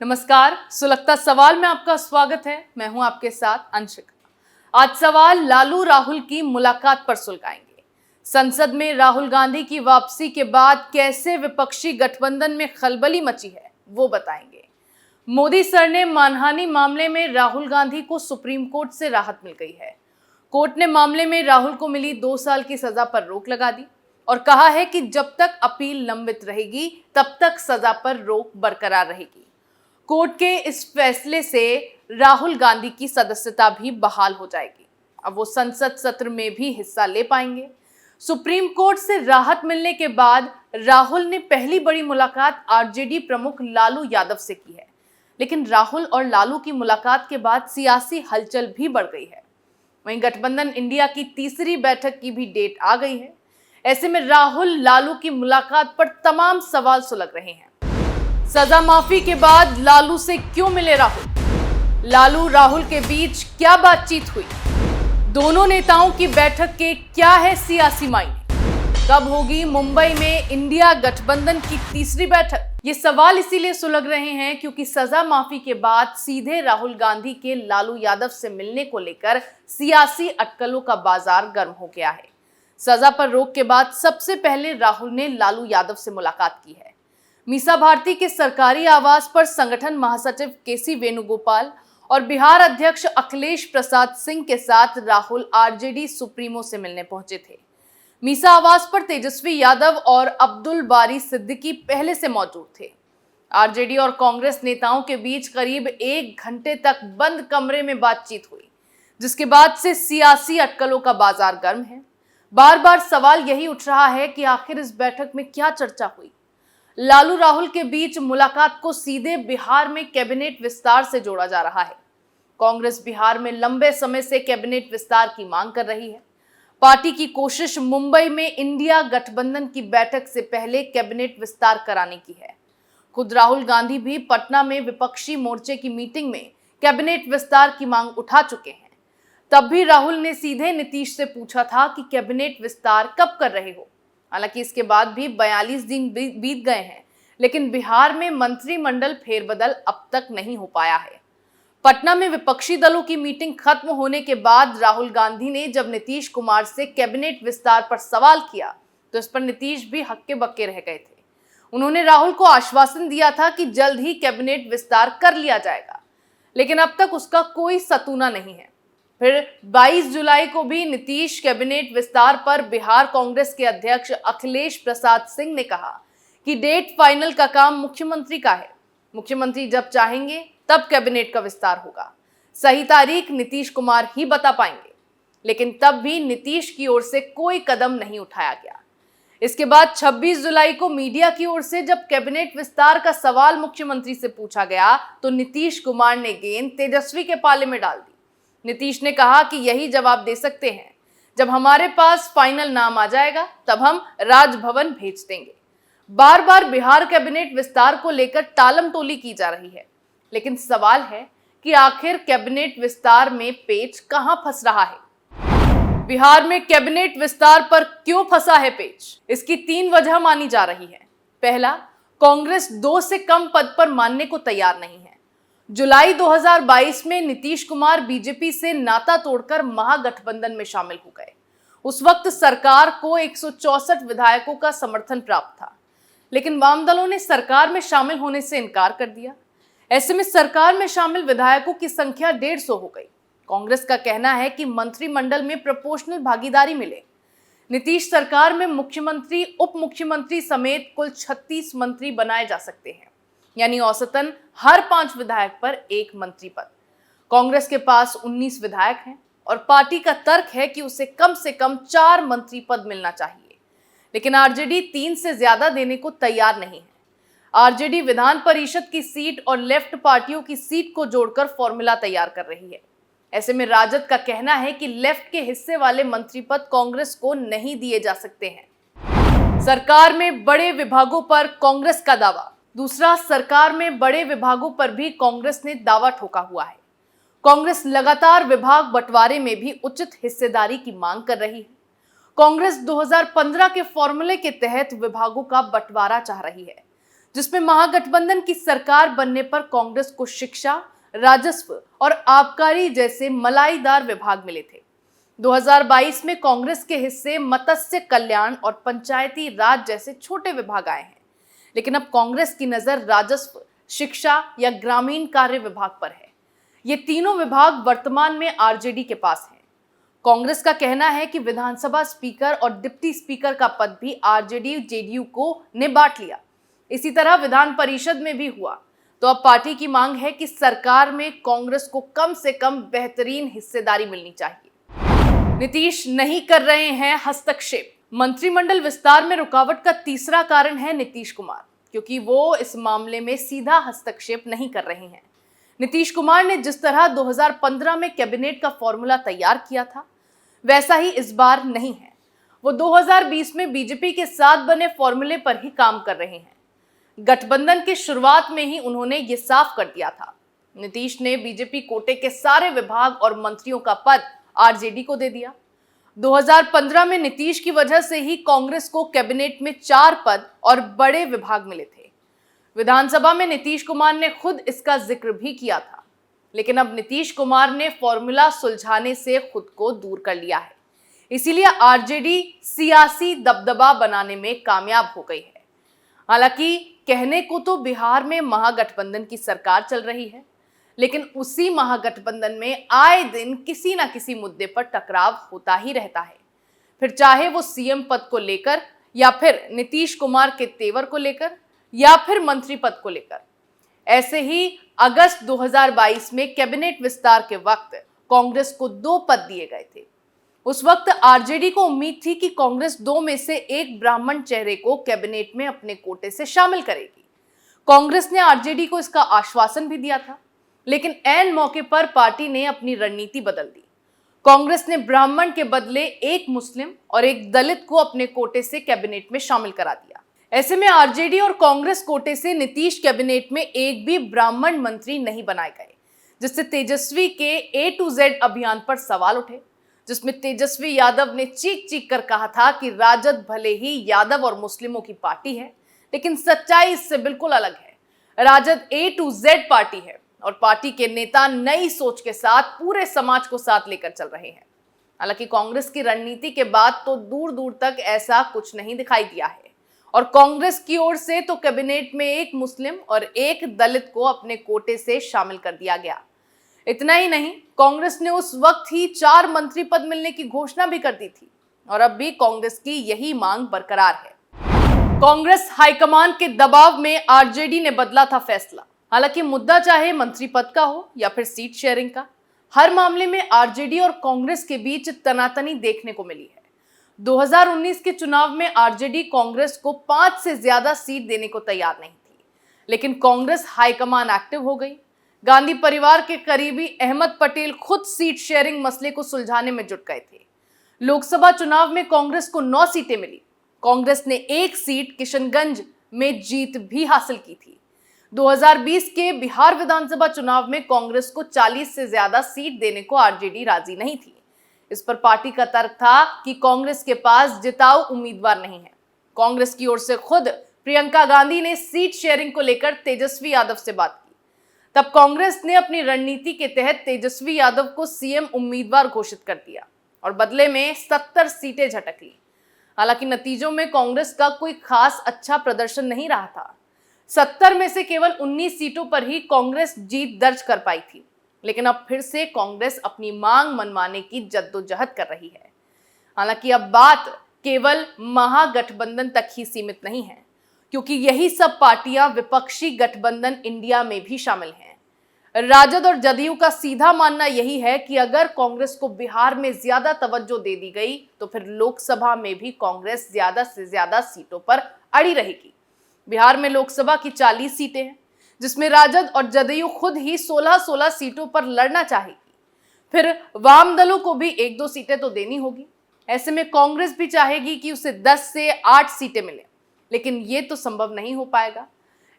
नमस्कार, सुलगता सवाल में आपका स्वागत है। मैं हूं आपके साथ अंशिका। आज सवाल लालू राहुल की मुलाकात पर सुलगाएंगे। संसद में राहुल गांधी की वापसी के बाद कैसे विपक्षी गठबंधन में खलबली मची है वो बताएंगे। मोदी सर ने मानहानि मामले में राहुल गांधी को सुप्रीम कोर्ट से राहत मिल गई है। कोर्ट ने मामले में राहुल को मिली 2 साल की सजा पर रोक लगा दी और कहा है कि जब तक अपील लंबित रहेगी तब तक सजा पर रोक बरकरार रहेगी। कोर्ट के इस फैसले से राहुल गांधी की सदस्यता भी बहाल हो जाएगी। अब वो संसद सत्र में भी हिस्सा ले पाएंगे। सुप्रीम कोर्ट से राहत मिलने के बाद राहुल ने पहली बड़ी मुलाकात आरजेडी प्रमुख लालू यादव से की है। लेकिन राहुल और लालू की मुलाकात के बाद सियासी हलचल भी बढ़ गई है। वहीं गठबंधन इंडिया की तीसरी बैठक की भी डेट आ गई है। ऐसे में राहुल लालू की मुलाकात पर तमाम सवाल सुलग रहे हैं। सजा माफी के बाद लालू से क्यों मिले राहुल? लालू राहुल के बीच क्या बातचीत हुई? दोनों नेताओं की बैठक के क्या है सियासी मायने? कब होगी मुंबई में इंडिया गठबंधन की तीसरी बैठक? ये सवाल इसीलिए सुलग रहे हैं क्योंकि सजा माफी के बाद सीधे राहुल गांधी के लालू यादव से मिलने को लेकर सियासी अटकलों का बाजार गर्म हो गया है। सजा पर रोक के बाद सबसे पहले राहुल ने लालू यादव से मुलाकात की है। मीसा भारती के सरकारी आवास पर संगठन महासचिव केसी वेणुगोपाल और बिहार अध्यक्ष अखिलेश प्रसाद सिंह के साथ राहुल आरजेडी सुप्रीमो से मिलने पहुंचे थे। मीसा आवास पर तेजस्वी यादव और अब्दुल बारी सिद्दीकी पहले से मौजूद थे। आरजेडी और कांग्रेस नेताओं के बीच करीब 1 घंटे तक बंद कमरे में बातचीत हुई, जिसके बाद से सियासी अटकलों का बाजार गर्म है। बार बार सवाल यही उठ रहा है कि आखिर इस बैठक में क्या चर्चा हुई। लालू राहुल के बीच मुलाकात को सीधे बिहार में कैबिनेट विस्तार से जोड़ा जा रहा है। कांग्रेस बिहार में लंबे समय से कैबिनेट विस्तार की मांग कर रही है। पार्टी की कोशिश मुंबई में इंडिया गठबंधन की बैठक से पहले कैबिनेट विस्तार कराने की है। खुद राहुल गांधी भी पटना में विपक्षी मोर्चे की मीटिंग में कैबिनेट विस्तार की मांग उठा चुके हैं। तब भी राहुल ने सीधे नीतीश से पूछा था कि कैबिनेट विस्तार कब कर रहे हो। हालांकि इसके बाद भी 42 दिन बीत गए हैं, लेकिन बिहार में मंत्रिमंडल फेरबदल अब तक नहीं हो पाया है। पटना में विपक्षी दलों की मीटिंग खत्म होने के बाद राहुल गांधी ने जब नीतीश कुमार से कैबिनेट विस्तार पर सवाल किया तो इस पर नीतीश भी हक्के बक्के रह गए थे। उन्होंने राहुल को आश्वासन दिया था कि जल्द ही कैबिनेट विस्तार कर लिया जाएगा, लेकिन अब तक उसका कोई सतूना नहीं है। फिर 22 जुलाई को भी नीतीश कैबिनेट विस्तार पर बिहार कांग्रेस के अध्यक्ष अखिलेश प्रसाद सिंह ने कहा कि डेट फाइनल का काम मुख्यमंत्री का है। मुख्यमंत्री जब चाहेंगे तब कैबिनेट का विस्तार होगा। सही तारीख नीतीश कुमार ही बता पाएंगे, लेकिन तब भी नीतीश की ओर से कोई कदम नहीं उठाया गया। इसके बाद 26 जुलाई को मीडिया की ओर से जब कैबिनेट विस्तार का सवाल मुख्यमंत्री से पूछा गया तो नीतीश कुमार ने गेंद तेजस्वी के पाले में डाल दी। नीतीश ने कहा कि यही जवाब दे सकते हैं, जब हमारे पास फाइनल नाम आ जाएगा तब हम राजभवन भेज देंगे। बार बार बिहार कैबिनेट विस्तार को लेकर टालम टोली की जा रही है, लेकिन सवाल है कि आखिर कैबिनेट विस्तार में पेच कहां फंस रहा है। बिहार में कैबिनेट विस्तार पर क्यों फंसा है पेच? इसकी 3 वजह मानी जा रही है। पहला, कांग्रेस 2 से कम पद पर मानने को तैयार नहीं है। जुलाई 2022 में नीतीश कुमार बीजेपी से नाता तोड़कर महागठबंधन में शामिल हो गए। उस वक्त सरकार को 164 विधायकों का समर्थन प्राप्त था, लेकिन वाम दलों ने सरकार में शामिल होने से इनकार कर दिया। ऐसे में सरकार में शामिल विधायकों की संख्या 150 हो गई। कांग्रेस का कहना है कि मंत्रिमंडल में प्रोपोर्शनल भागीदारी मिले। नीतीश सरकार में मुख्यमंत्री, उप मुख्यमंत्री समेत कुल 36 मंत्री बनाए जा सकते हैं, यानी औसतन हर 5 विधायक पर 1 मंत्री पद। कांग्रेस के पास 19 विधायक हैं और पार्टी का तर्क है कि उसे कम से कम 4 मंत्री पद मिलना चाहिए, लेकिन आरजेडी 3 से ज्यादा देने को तैयार नहीं है। आरजेडी विधान परिषद की सीट और लेफ्ट पार्टियों की सीट को जोड़कर फॉर्मूला तैयार कर रही है। ऐसे में राजद का कहना है कि लेफ्ट के हिस्से वाले मंत्री पद कांग्रेस को नहीं दिए जा सकते हैं। सरकार में बड़े विभागों पर कांग्रेस का दावा। दूसरा, सरकार में बड़े विभागों पर भी कांग्रेस ने दावा ठोका हुआ है। कांग्रेस लगातार विभाग बंटवारे में भी उचित हिस्सेदारी की मांग कर रही है। कांग्रेस 2015 के फॉर्मूले के तहत विभागों का बंटवारा चाह रही है, जिसमें महागठबंधन की सरकार बनने पर कांग्रेस को शिक्षा, राजस्व और आबकारी जैसे मलाईदार विभाग मिले थे। 2022 में कांग्रेस के हिस्से मत्स्य कल्याण और पंचायती राज जैसे छोटे विभाग आए हैं, लेकिन अब कांग्रेस की नजर राजस्व, शिक्षा या ग्रामीण कार्य विभाग पर है। ये तीनों विभाग वर्तमान में आरजेडी के पास हैं। कांग्रेस का कहना है कि विधानसभा स्पीकर और डिप्टी स्पीकर का पद भी आरजेडी जेडीयू को ने बांट लिया। इसी तरह विधान परिषद में भी हुआ। तो अब पार्टी की मांग है कि सरकार में कांग्रेस को कम से कम बेहतरीन हिस्सेदारी मिलनी चाहिए। नीतीश नहीं कर रहे हैं हस्तक्षेप। मंत्रिमंडल विस्तार में रुकावट का तीसरा कारण है नीतीश कुमार, क्योंकि वो इस मामले में सीधा हस्तक्षेप नहीं कर रहे हैं। नीतीश कुमार ने जिस तरह 2015 में कैबिनेट का फॉर्मूला तैयार किया था, वैसा ही इस बार नहीं है। वो 2020 में बीजेपी के साथ बने फॉर्मूले पर ही काम कर रहे हैं। गठबंधन की शुरुआत में ही उन्होंने ये साफ कर दिया था। नीतीश ने बीजेपी कोटे के सारे विभाग और मंत्रियों का पद आरजेडी को दे दिया। 2015 में नीतीश की वजह से ही कांग्रेस को कैबिनेट में 4 पद और बड़े विभाग मिले थे। विधानसभा में नीतीश कुमार ने खुद इसका जिक्र भी किया था, लेकिन अब नीतीश कुमार ने फॉर्मूला सुलझाने से खुद को दूर कर लिया है। इसीलिए आरजेडी सियासी दबदबा बनाने में कामयाब हो गई है। हालांकि कहने को तो बिहार में महागठबंधन की सरकार चल रही है, लेकिन उसी महागठबंधन में आए दिन किसी ना किसी मुद्दे पर टकराव होता ही रहता है। फिर चाहे वो सीएम पद को लेकर, या फिर नीतीश कुमार के तेवर को लेकर, या फिर मंत्री पद को लेकर। ऐसे ही अगस्त 2022 में कैबिनेट विस्तार के वक्त कांग्रेस को 2 पद दिए गए थे। उस वक्त आरजेडी को उम्मीद थी कि कांग्रेस 2 में से एक ब्राह्मण चेहरे को कैबिनेट में अपने कोटे से शामिल करेगी। कांग्रेस ने आरजेडी को इसका आश्वासन भी दिया था, लेकिन ऐन मौके पर पार्टी ने अपनी रणनीति बदल दी। कांग्रेस ने ब्राह्मण के बदले एक मुस्लिम और एक दलित को अपने कोटे से कैबिनेट में शामिल करा दिया। ऐसे में आरजेडी और कांग्रेस कोटे से नीतीश कैबिनेट में एक भी ब्राह्मण मंत्री नहीं बनाए गए, जिससे तेजस्वी के A to Z अभियान पर सवाल उठे, जिसमें तेजस्वी यादव ने चीख चीख कर कहा था कि राजद भले ही यादव और मुस्लिमों की पार्टी है, लेकिन सच्चाई इससे बिल्कुल अलग है। RJD A to Z party है और पार्टी के नेता नई सोच के साथ पूरे समाज को साथ लेकर चल रहे हैं। हालांकि कांग्रेस की रणनीति के बाद तो दूर दूर तक ऐसा कुछ नहीं दिखाई दिया है, और कांग्रेस की ओर से तो कैबिनेट में एक मुस्लिम और एक दलित को अपने कोटे से शामिल कर दिया गया। इतना ही नहीं, कांग्रेस ने उस वक्त ही 4 मंत्री पद मिलने की घोषणा भी कर दी थी, और अब भी कांग्रेस की यही मांग बरकरार है। कांग्रेस हाईकमान के दबाव में आरजेडी ने बदला था फैसला। हालांकि मुद्दा चाहे मंत्री पद का हो या फिर सीट शेयरिंग का, हर मामले में आरजेडी और कांग्रेस के बीच तनातनी देखने को मिली है। 2019 के चुनाव में आरजेडी कांग्रेस को 5 से ज्यादा सीट देने को तैयार नहीं थी, लेकिन कांग्रेस हाईकमान एक्टिव हो गई। गांधी परिवार के करीबी अहमद पटेल खुद सीट शेयरिंग मसले को सुलझाने में जुट गए थे। लोकसभा चुनाव में कांग्रेस को 9 सीटें मिली। कांग्रेस ने 1 सीट किशनगंज में जीत भी हासिल की थी। 2020 के बिहार विधानसभा चुनाव में कांग्रेस को 40 से ज्यादा सीट देने को आरजेडी राजी नहीं थी। इस पर पार्टी का तर्क था कि कांग्रेस के पास जिताऊ उम्मीदवार नहीं है। कांग्रेस की ओर से खुद प्रियंका गांधी ने सीट शेयरिंग को लेकर तेजस्वी यादव से बात की। तब कांग्रेस ने अपनी रणनीति के तहत तेजस्वी यादव को सीएम उम्मीदवार घोषित कर दिया और बदले में 70 सीटें झटक ली। हालांकि नतीजों में कांग्रेस का कोई खास अच्छा प्रदर्शन नहीं रहा था। 70 में से केवल 19 सीटों पर ही कांग्रेस जीत दर्ज कर पाई थी, लेकिन अब फिर से कांग्रेस अपनी मांग मनवाने की जद्दोजहद कर रही है। हालांकि अब बात केवल महागठबंधन तक ही सीमित नहीं है, क्योंकि यही सब पार्टियां विपक्षी गठबंधन इंडिया में भी शामिल हैं। राजद और जदयू का सीधा मानना यही है कि अगर कांग्रेस को बिहार में ज्यादा तवज्जो दे दी गई तो फिर लोकसभा में भी कांग्रेस ज्यादा से ज्यादा सीटों पर अड़ी रहेगी। बिहार में लोकसभा की 40 सीटें हैं, जिसमें राजद और जदयू खुद ही 16-16 सीटों पर लड़ना चाहेगी। फिर वाम दलों को भी 1-2 सीटें तो देनी होगी। ऐसे में कांग्रेस भी चाहेगी कि उसे 10 से 8 सीटें मिलें, लेकिन ये तो संभव नहीं हो पाएगा।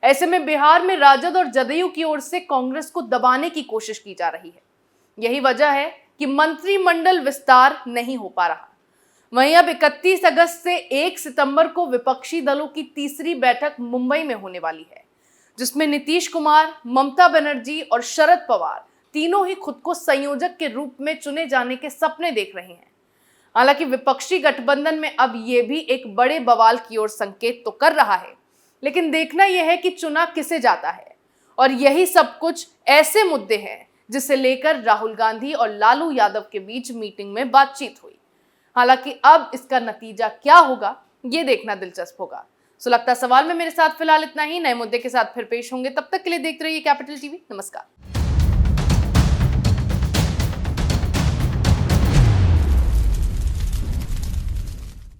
ऐसे में बिहार में राजद और जदयू की ओर से कांग्रेस को दबाने की कोशिश की जा रही है। यही वजह है कि मंत्रिमंडल विस्तार नहीं हो पा रहा। वहीं अब 31 अगस्त से 1 सितंबर को विपक्षी दलों की तीसरी बैठक मुंबई में होने वाली है, जिसमें नीतीश कुमार, ममता बनर्जी और शरद पवार तीनों ही खुद को संयोजक के रूप में चुने जाने के सपने देख रहे हैं। हालांकि विपक्षी गठबंधन में अब यह भी एक बड़े बवाल की ओर संकेत तो कर रहा है, लेकिन देखना यह है कि चुना किसे जाता है। और यही सब कुछ ऐसे मुद्दे हैं जिसे लेकर राहुल गांधी और लालू यादव के बीच मीटिंग में बातचीत हुई। हालांकि अब इसका नतीजा क्या होगा, ये देखना दिलचस्प होगा। सुलगता सवाल में मेरे साथ फिलहाल इतना ही। नए मुद्दे के साथ फिर पेश होंगे, तब तक के लिए देखते रहिए कैपिटल टीवी। नमस्कार।